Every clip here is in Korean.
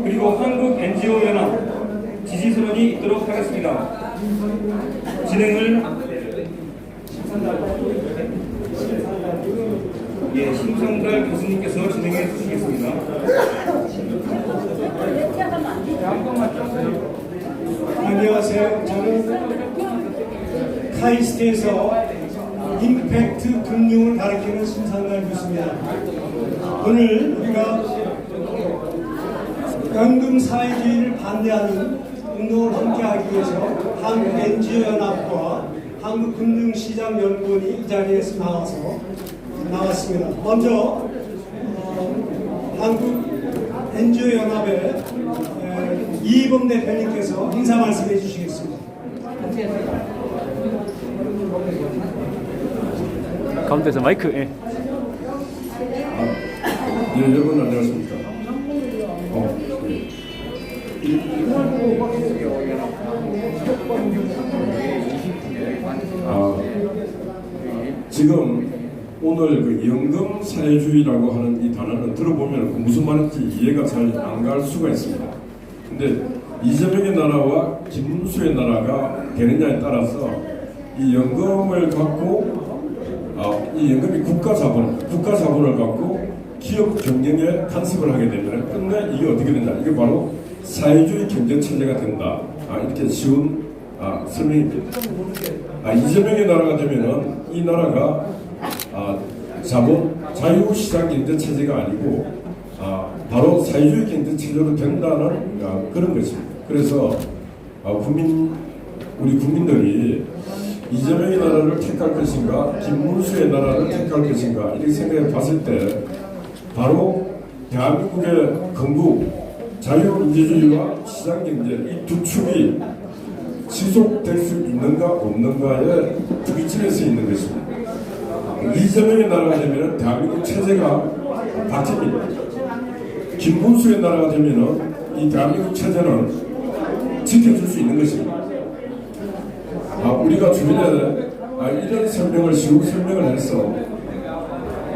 그리고 한국 NGO 연합 지지선언이 있도록 하겠습니다. 진행을 심상달 교수님께서 진행해 주시겠습니다. 안녕하세요. 저는 카이스트에서 임팩트 금융을 가르치는 심상달 교수입니다. 오늘 우리가 연금 사회주의를 반대하는 운동을 함께하기 위해서 한국 NGO 연합과 한국금융시장연구원이 이 자리에서 나왔습니다. 먼저 한국 NGO 연합의 이희범 대표님께서 인사 말씀해 주시겠습니다. 가운데서 마이크. 네, 여러분 안녕하십니까. 지금 오늘 그 연금 사회주의라고 하는 이 단어는 들어보면 무슨 말인지 이해가 잘 안 갈 수가 있습니다. 근데 이재명의 나라와 김문수의 나라가 되느냐에 따라서 이 연금을 갖고 이 연금이 국가 자본을 갖고 기업 경영에 간섭을 하게 되면 끝내 이게 어떻게 되냐, 이게 바로 사회주의 경제 체제가 된다. 이렇게 쉬운 설명입니다. 이재명의 나라가 되면은 이 나라가 자유시장 경제 체제가 아니고 바로 사회주의 경제 체제로 된다는 그런 것입니다. 그래서 우리 국민들이 이재명의 나라를 택할 것인가, 김문수의 나라를 택할 것인가, 이렇게 생각해 봤을 때 바로 대한민국의 건국, 자유민주주의와 시장경제 이 두 축이 지속될 수 있는가 없는가의 부기점에서 있는 것입니다. 이재명의 나라가 되면 대한민국 체제가 바뀝니다. 김문수의 나라가 되면 이 대한민국 체제는 지켜줄 수 있는 것입니다. 우리가 주변에 이런 쉬운 설명을 해서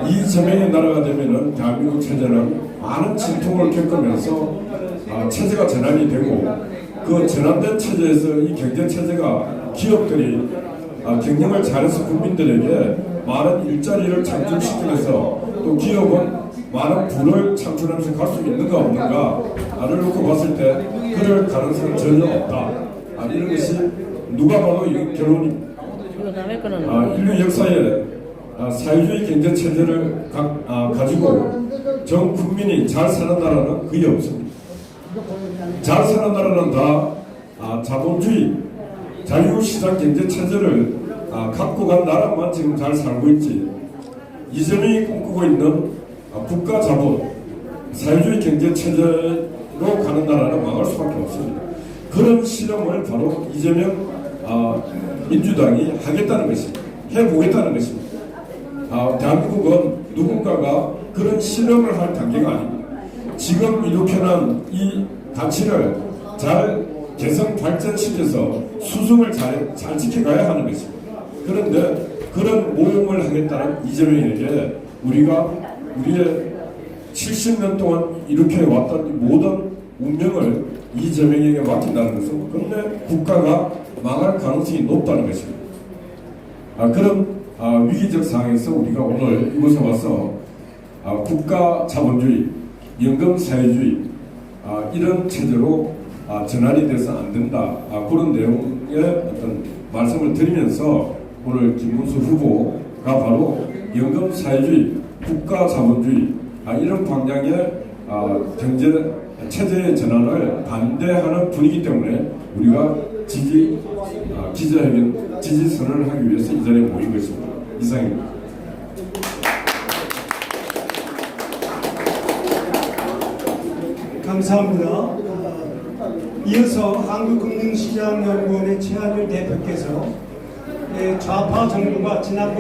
이재명의 나라가 되면은 대한민국 체제는 많은 진통을 겪으면서 체제가 전환이 되고 그 전환된 체제에서 이 경제 체제가 기업들이 경영을 잘해서 국민들에게 많은 일자리를 창출시키면서 또 기업은 많은 부를 창출하면서 갈 수 있는가 없는가를 놓고 봤을 때 그럴 가능성은 전혀 없다. 이런 것이 누가 봐도 이 결론입니다. 인류 역사에 사회주의 경제 체제를 가지고 전 국민이 잘 사는 나라는 거의 없습니다. 잘 사는 나라는 다 자본주의, 자유시장 경제 체제를 갖고 간 나라만 지금 잘 살고 있지, 이재명이 꿈꾸고 있는 국가 자본, 사회주의 경제 체제로 가는 나라는 망할 수밖에 없습니다. 그런 실험을 바로 이재명 민주당이 하겠다는 것입니다. 해보겠다는 것입니다. 대한민국은 누군가가 그런 실험을 할 단계가 아닙니다. 지금 이렇게는 이 가치를 잘 개선 발전시켜서 수승을 잘 지켜가야 하는 것입니다. 그런데 그런 모험을 하겠다는 이재명에게 우리의 70년 동안 이렇게 왔던 모든 운명을 이재명에게 맡긴다는 것은 끝내 국가가 망할 가능성이 높다는 것입니다. 그런 위기적 상황에서 우리가 오늘 이곳에 와서 국가 자본주의, 연금 사회주의 이런 체제로 전환이 돼서 안 된다. 그런 내용의 어떤 말씀을 드리면서 오늘 김문수 후보가 바로 연금 사회주의, 국가 자본주의 이런 방향의 경제 체제의 전환을 반대하는 분이기 때문에 우리가 기자회견 지지선언을 하기 위해서 이 자리에 모인 것입니다. 이상입니다. 감사합니다. 이어서 한국금융시장연구원의 최한율 대표께서 좌파 정부가 지난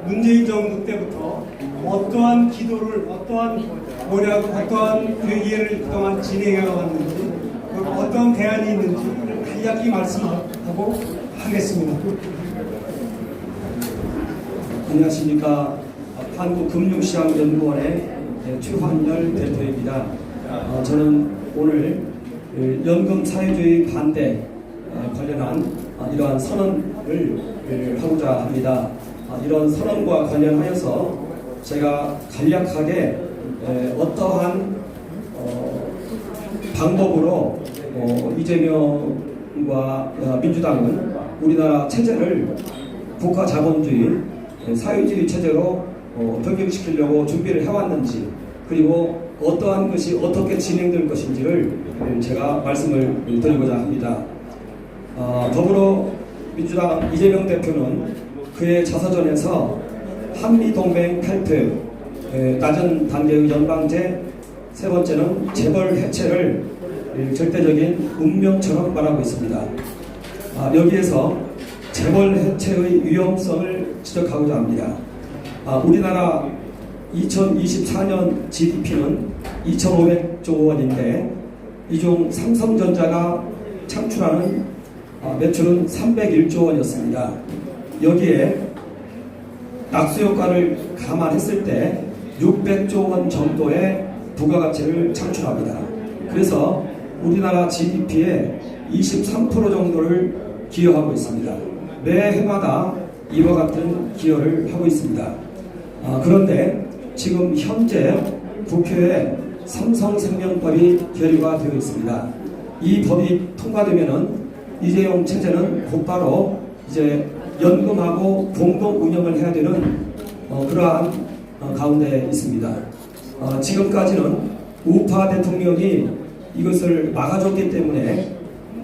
문재인 정부 때부터 어떠한 기도를, 어떠한 괴기를 그동안 진행해 왔는지, 어떤 대안이 있는지 간략히 말씀하고 하겠습니다. 안녕하십니까. 한국금융시장연구원의 최환열 대표입니다. 저는 오늘 연금 사회주의 반대 관련한 이러한 선언을 하고자 합니다. 이런 선언과 관련하여서 제가 간략하게 어떠한 방법으로 이재명과 민주당은 우리나라 체제를 국가자본주의, 사회주의 체제로 변경시키려고 준비를 해왔는지, 그리고 어떠한 것이 어떻게 진행될 것인지를 제가 말씀을 드리고자 합니다. 더불어민주당 이재명 대표는 그의 자서전에서 한미동맹 탈퇴, 낮은 단계의 연방제, 세 번째는 재벌 해체를 절대적인 운명처럼 말하고 있습니다. 여기에서 재벌 해체의 위험성을 지적하고자 합니다. 우리나라 2024년 GDP는 2,500조 원인데 이 중 삼성전자가 창출하는 매출은 301조 원이었습니다. 여기에 낙수효과를 감안했을 때 600조 원 정도의 부가가치를 창출합니다. 그래서 우리나라 GDP의 23% 정도를 기여하고 있습니다. 매해마다 이와 같은 기여를 하고 있습니다. 그런데 지금 현재 국회에 삼성생명법이 결의가 되어 있습니다. 이 법이 통과되면은 이재용 체제는 곧바로 이제 연금하고 공동 운영을 해야 되는 그러한 가운데 있습니다. 지금까지는 우파 대통령이 이것을 막아줬기 때문에,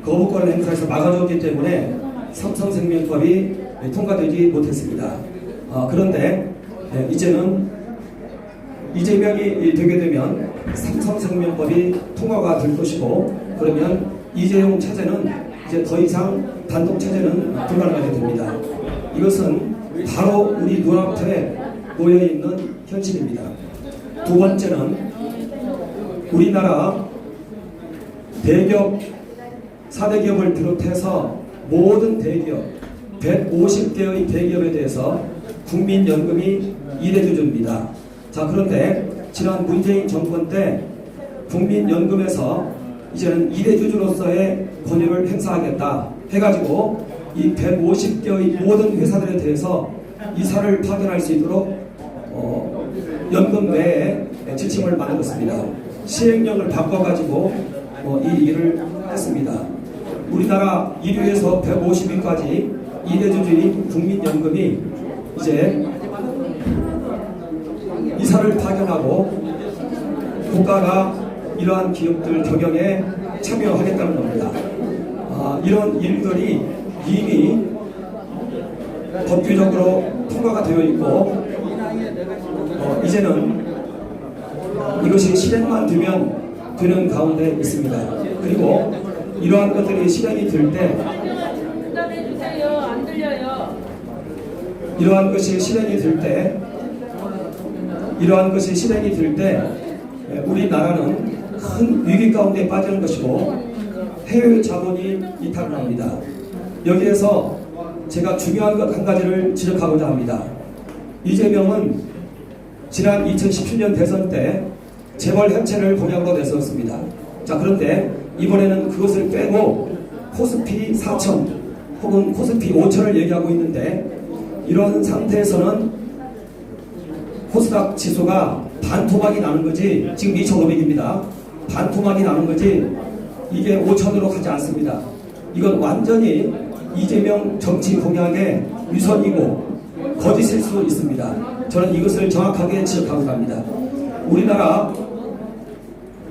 거부권을 행사해서 막아줬기 때문에 삼성생명법이 통과되지 못했습니다. 그런데 이제는 이재명이 되게 되면 삼성생명법이 통과가 될 것이고, 그러면 이재용 체제는 이제 더 이상 단독 체제는 불가능하게 됩니다. 이것은 바로 우리 눈앞에 놓여 있는 현실입니다. 두 번째는 우리나라 대기업, 4대 기업을 비롯해서 모든 대기업, 150개의 대기업에 대해서 국민연금이 이례주주입니다. 자, 그런데 지난 문재인 정권 때 국민연금에서 이제는 이례주주로서의 권유를 행사하겠다 해가지고 이 150개의 모든 회사들에 대해서 이사를 파견할 수 있도록 연금 내에 지침을 만들었습니다. 시행령을 바꿔가지고 이 일을 했습니다. 우리나라 1위에서 150위까지 이례주주인 국민연금이 이제 이사를 파견하고 국가가 이러한 기업들 경영에 참여하겠다는 겁니다. 이런 일들이 이미 법규적으로 통과가 되어 있고 이제는 이것이 실행만 되면 되는 가운데 있습니다. 그리고 이러한 것들이 실행이 될 때 이러한 것이 실행이 될 때 우리나라는 큰 위기 가운데 빠지는 것이고 해외 자본이 이탈을 합니다. 여기에서 제가 중요한 것 한 가지를 지적하고자 합니다. 이재명은 지난 2017년 대선 때 재벌 해체를 공약으로 내세웠습니다. 자, 그런데 이번에는 그것을 빼고 코스피 4천 혹은 코스피 5천을 얘기하고 있는데, 이런 상태에서는 코스닥 지수가 반토막이 나는 거지, 지금 2,500입니다. 반토막이 나는 거지 이게 5천으로 가지 않습니다. 이건 완전히 이재명 정치 공약의 위선이고 거짓일 수 있습니다. 저는 이것을 정확하게 지적하고 갑니다. 우리나라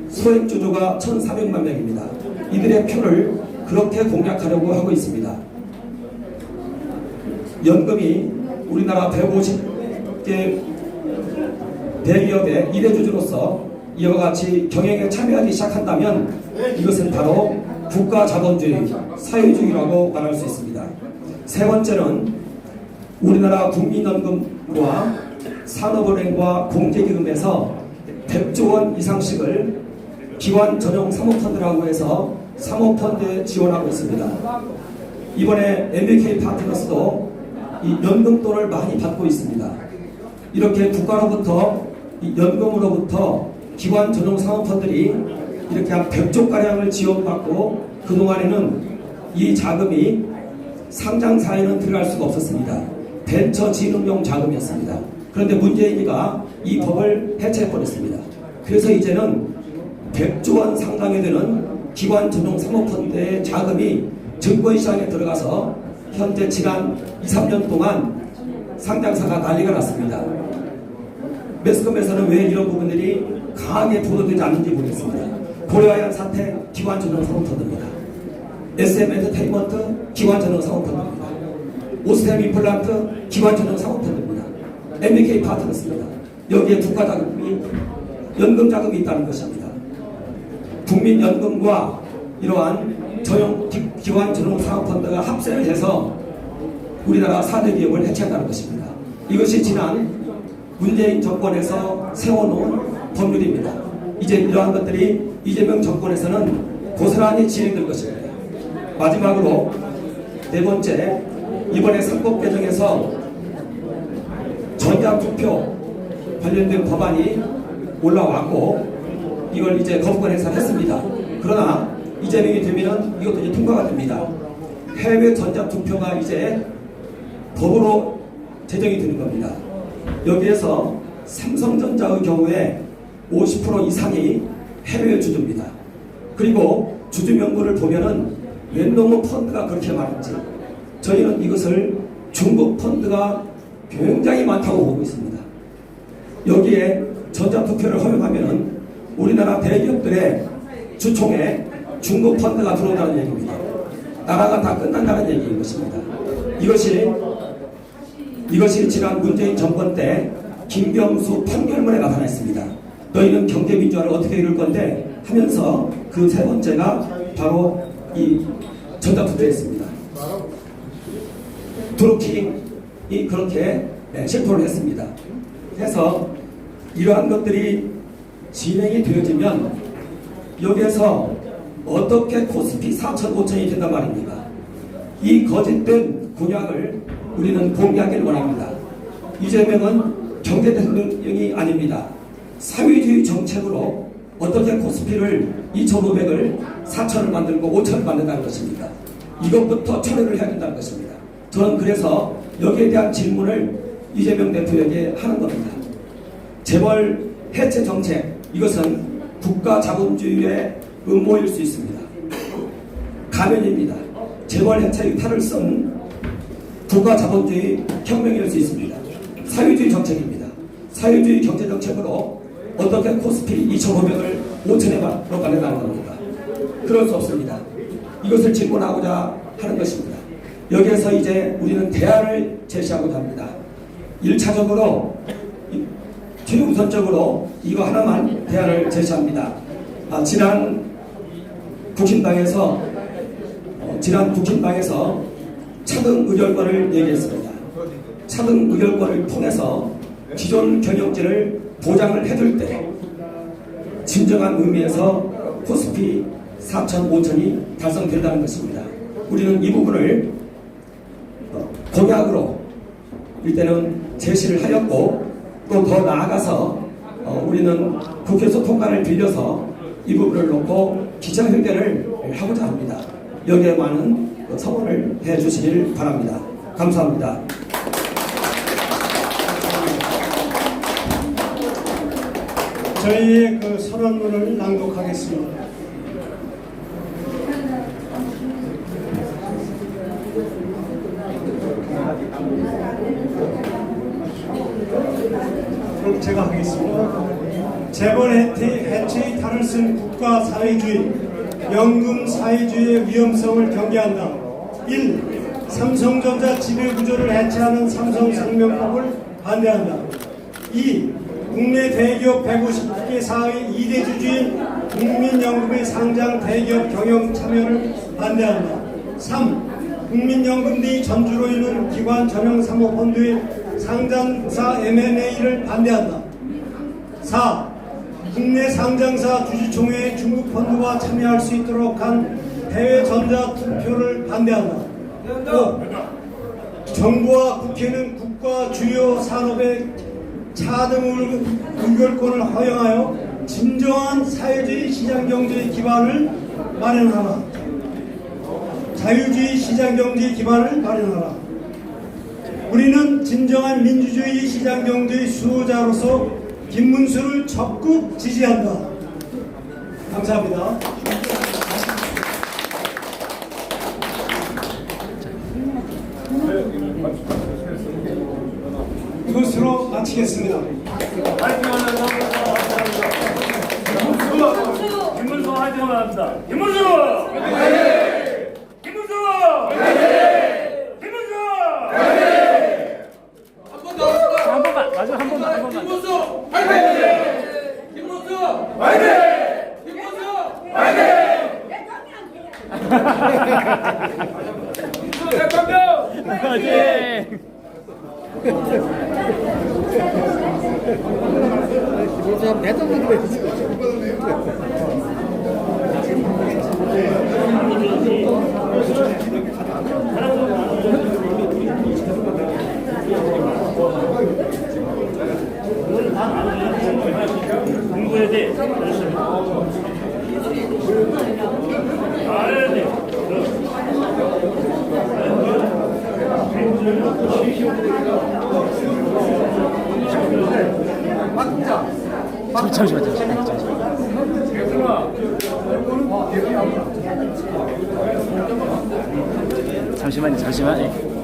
소액주주가 1,400만 명입니다. 이들의 표를 그렇게 공략하려고 하고 있습니다. 연금이 우리나라 150개 대기업의 이례주주로서 이와 같이 경영에 참여하기 시작한다면 이것은 바로 국가자본주의, 사회주의라고 말할 수 있습니다. 세 번째는 우리나라 국민연금과 산업은행과 공제기금에서 100조 원 이상씩을 기관 전용 사모펀드라고 해서 사모펀드에 지원하고 있습니다. 이번에 MBK 파트너스도 이 연금돈을 많이 받고 있습니다. 이렇게 국가로부터 이 연금으로부터 기관 전용 사모펀들이 이렇게 한 100조가량을 지원받고 그동안에는 이 자금이 상장사에는 들어갈 수가 없었습니다. 벤처 진흥용 자금이었습니다. 그런데 문재인이가 이 법을 해체해버렸습니다. 그래서 이제는 100조 원 상당이 되는 기관 전용 사모펀드의 자금이 증권시장에 들어가서 현재 지난 2, 3년 동안 상장사가 난리가 났습니다. 매스컴에서는 왜 이런 부분들이 강하게 보도되지 않는지 모르겠습니다. 고려아연 사태 기관 전용 사모펀드입니다. SM 엔터테인먼트 기관 전용 사모펀드입니다. 오스템 임플란트 기관 전용 사모펀드입니다. MBK 파트너스입니다. 여기에 국가 자금이 연금 자금이 있다는 것입니다. 국민연금과 이러한 기관 전용 사모펀드가 합세를 해서 우리나라 4대 기업을 해체한다는 것입니다. 이것이 지난 문재인 정권에서 세워놓은 법률입니다. 이제 이러한 것들이 이재명 정권에서는 고스란히 진행될 것입니다. 마지막으로 네 번째, 이번에 선거 개정에서 전자투표 관련된 법안이 올라왔고 이걸 이제 거부권 행사했습니다. 그러나 이재명이 되면은 이것도 이제 통과가 됩니다. 해외 전자투표가 이제 법으로 제정이 되는 겁니다. 여기에서 삼성전자의 경우에 50% 이상이 해외 주주입니다. 그리고 주주 명부를 보면은 랜덤 펀드가 그렇게 많은지 저희는 이것을 중국 펀드가 굉장히 많다고 보고 있습니다. 여기에 전자투표를 허용하면은 우리나라 대기업들의 주총에 중국 펀드가 들어온다는 얘기입니다. 나라가 다 끝난다는 얘기인 것입니다. 이것이 지난 문재인 정권 때 김경수 판결문에 나타났습니다. 너희는 경제민주화를 어떻게 이룰 건데 하면서 그 세 번째가 바로 이 전자투표였습니다. 드루킹이 그렇게 실토를 했습니다. 해서 이러한 것들이 진행이 되어지면 여기에서 어떻게 코스피 4천, 5천이 된단 말입니까? 이 거짓된 공약을 우리는 공개하기를 원합니다. 이재명은 경제 대통령이 아닙니다. 사회주의 정책으로 어떻게 코스피를 2,500을 4,000을 만들고 5,000을 만든다는 것입니다. 이것부터 철회를 해야 된다는 것입니다. 저는 그래서 여기에 대한 질문을 이재명 대표에게 하는 겁니다. 재벌 해체 정책, 이것은 국가 자본주의의 음모일 수 있습니다. 가면입니다. 재벌 해체의 탈을 쓴 국가 자본주의 혁명일 수 있습니다. 사회주의 정책입니다. 사회주의 경제 정책으로 어떻게 코스피 2,500을 5,000에 만든다는 겁니까? 그럴 수 없습니다. 이것을 질문하고자 하는 것입니다. 여기에서 이제 우리는 대안을 제시하고자 합니다. 1차적으로 최우선적으로 이거 하나만 대안을 제시합니다. 지난 국힘당에서 차등 의결권을 얘기했습니다. 차등 의결권을 통해서 기존 경영진을 보장을 해줄 때 진정한 의미에서 코스피 4천, 5천이 달성된다는 것입니다. 우리는 이 부분을 공약으로 일단은 제시를 하였고 또 더 나아가서 우리는 국회에서 통과를 빌려서 이 부분을 놓고 기자회견을 하고자 합니다. 여기에 많은 성원을 해주시길 바랍니다. 감사합니다. 저희의 그 선언문을 낭독하겠습니다. 그럼 제가 하겠습니다. 재벌 해체의 탈을 쓴 국가 사회주의, 연금 사회주의의 위험성을 경계한다. 1. 삼성전자 지배구조를 해체하는 삼성생명법을 반대한다. 2. 국내 대기업 150개사의 2대 주주인 국민연금의 상장 대기업 경영 참여를 반대한다. 3. 국민연금 등 전주로 있는 기관 전용 사모펀드의 상장사 M&A를 반대한다. 4. 국내 상장사 주주총회에 중국 펀드와 참여할 수 있도록 한 해외 전자투표를 반대한다. 5. 정부와 국회는 국가 주요 산업의 차등 의결권을 허용하여 진정한 사회주의 시장경제의 기반을 마련하라. 자유주의 시장경제의 기반을 마련하라. 우리는 진정한 민주주의 시장경제의 수호자로서 김문수를 적극 지지한다. 감사합니다. 이것으로 마치겠습니다. 김문수 화이팅 합니다. 김문수! 김문수! 김문수! 한 번만 마지막 한 번만. 김문수 화이팅! 김문수 화이팅! 김문수 화이팅! 대통령 화이팅! 공부해야 돼. 알아야 돼. 잠시만요.